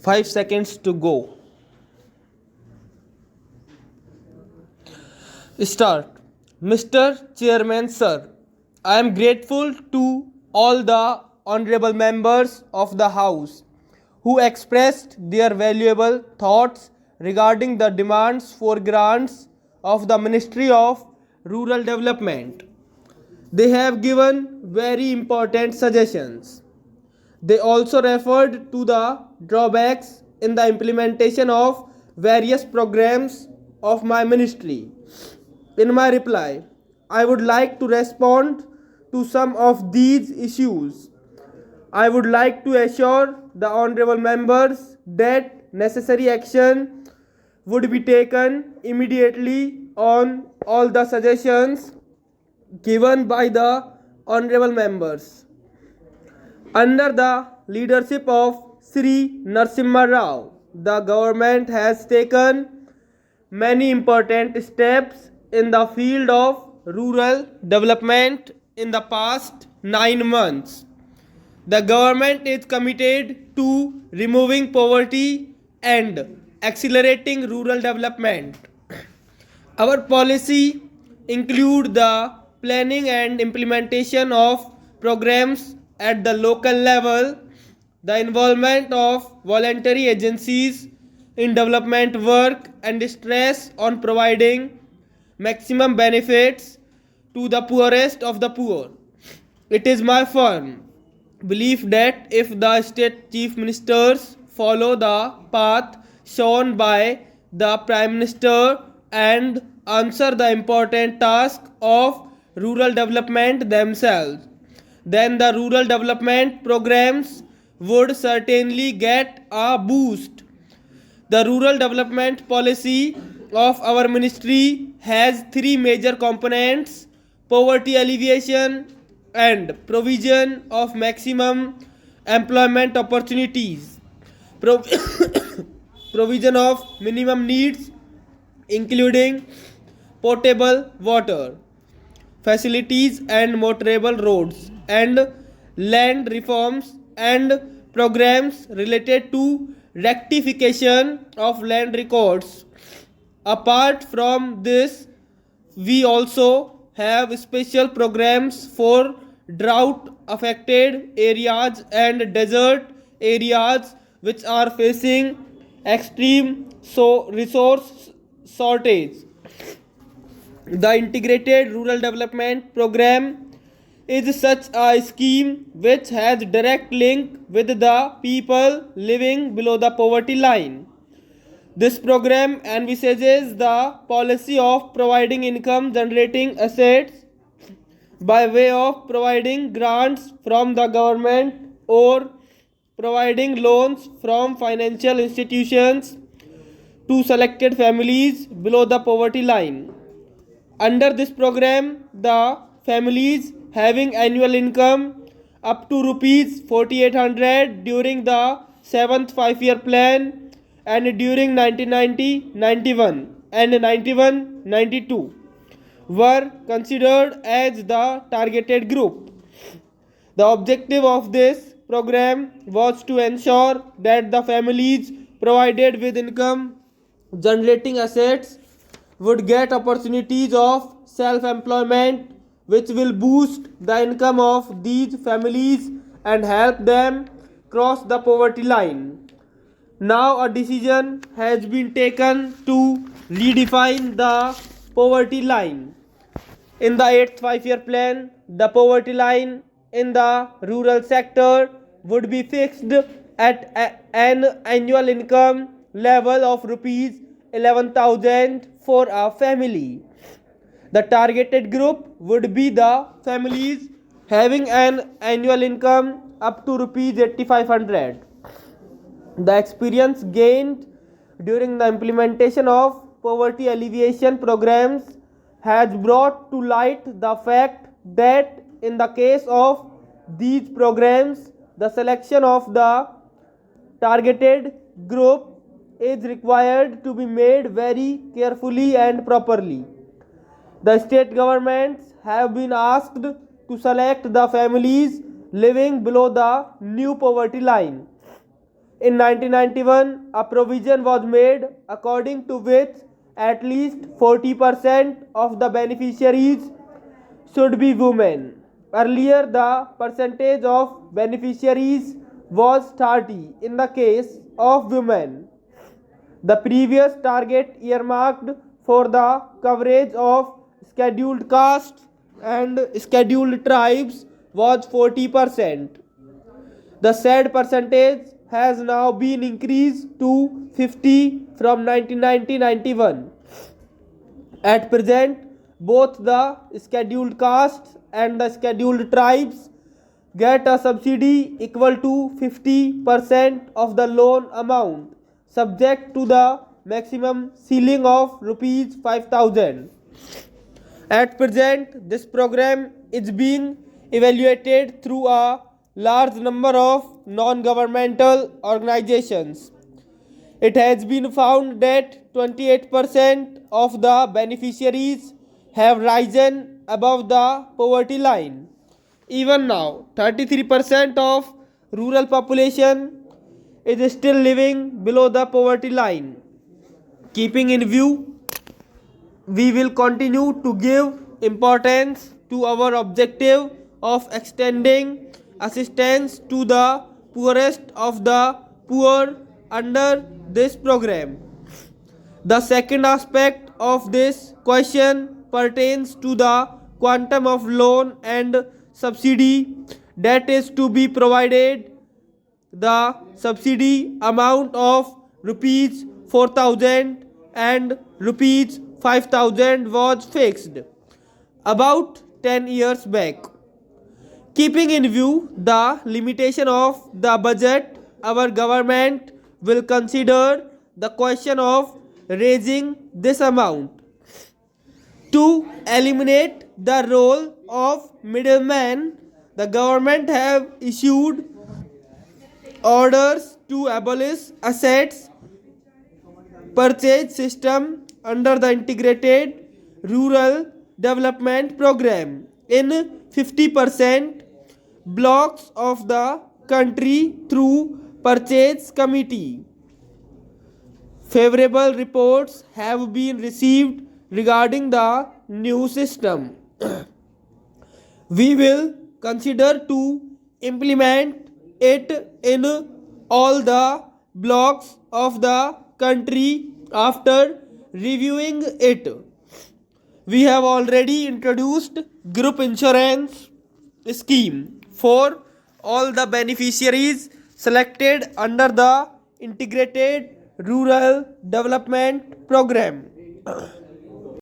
5 seconds to go. Start. Mr. Chairman, sir, I am grateful to all the honorable members of the House who expressed their valuable thoughts regarding the demands for grants of the Ministry of Rural Development. They have given very important suggestions. They also referred to the drawbacks in the implementation of various programs of my ministry. In my reply, I would like to respond to some of these issues. I would like to assure the honorable members that necessary action would be taken immediately on all the suggestions given by the honorable members. Under the leadership of Sri Narasimha Rao, the government has taken many important steps in the field of rural development in the past 9 months. The government is committed to removing poverty and accelerating rural development. Our policy include the planning and implementation of programs at the local level, the involvement of voluntary agencies in development work and stress on providing maximum benefits to the poorest of the poor. It is my firm belief that if the state chief ministers follow the path shown by the Prime Minister and answer the important task of rural development themselves, then the rural development programs would certainly get a boost. The rural development policy of our ministry has three major components: poverty alleviation and provision of maximum employment opportunities, Pro- provision of minimum needs including potable water facilities and motorable roads, and land reforms and programs related to rectification of land records. Apart from this, we also have special programs for drought affected areas and desert areas which are facing extreme resource shortage. The Integrated Rural Development Program is such a scheme which has direct link with the people living below the poverty line. This program envisages the policy of providing income generating assets by way of providing grants from the government or providing loans from financial institutions to selected families below the poverty line. Under this program, the families having annual income up to rupees 4800 during the 7th 5-year plan and during 1990 91 and 91 92 were considered as the targeted group. The objective of this program was to ensure that the families provided with income generating assets would get opportunities of self employment which will boost the income of these families and help them cross the poverty line. Now, a decision has been taken to redefine the poverty line. In the 8th 5-year plan, the poverty line in the rural sector would be fixed at an annual income level of rupees 11,000 for a family. The targeted group would be the families having an annual income up to rupees 8500. The experience gained during the implementation of poverty alleviation programs has brought to light the fact that in the case of these programs, the selection of the targeted group is required to be made very carefully and properly. The state governments have been asked to select the families living below the new poverty line. In 1991, a provision was made according to which at least 40% of the beneficiaries should be women. Earlier, the percentage of beneficiaries was 30 in the case of women. The previous target earmarked for the coverage of scheduled castes and scheduled tribes was 40%. The said percentage has now been increased to 50 from 1991. At present, both the scheduled castes and the scheduled tribes get a subsidy equal to 50% of the loan amount, subject to the maximum ceiling of rupees 5,000. At present, this program is being evaluated through a large number of non-governmental organizations. It has been found that 28% of the beneficiaries have risen above the poverty line. Even now, 33% of rural population is still living below the poverty line. Keeping in view, we will continue to give importance to our objective of extending assistance to the poorest of the poor under this program. The second aspect of this question pertains to the quantum of loan and subsidy that is to be provided. The subsidy amount of rupees 4,000 and rupees 5,000 was fixed about 10 years back. Keeping in view the limitation of the budget, our government will consider the question of raising this amount. To eliminate the role of middleman, the government have issued orders to abolish assets purchase system under the integrated rural development program in 50% blocks of the country through purchase committee. Favorable reports have been received regarding the new system. We will consider to implement it in all the blocks of the country after reviewing it. We have already introduced group insurance scheme for all the beneficiaries selected under the integrated rural development program.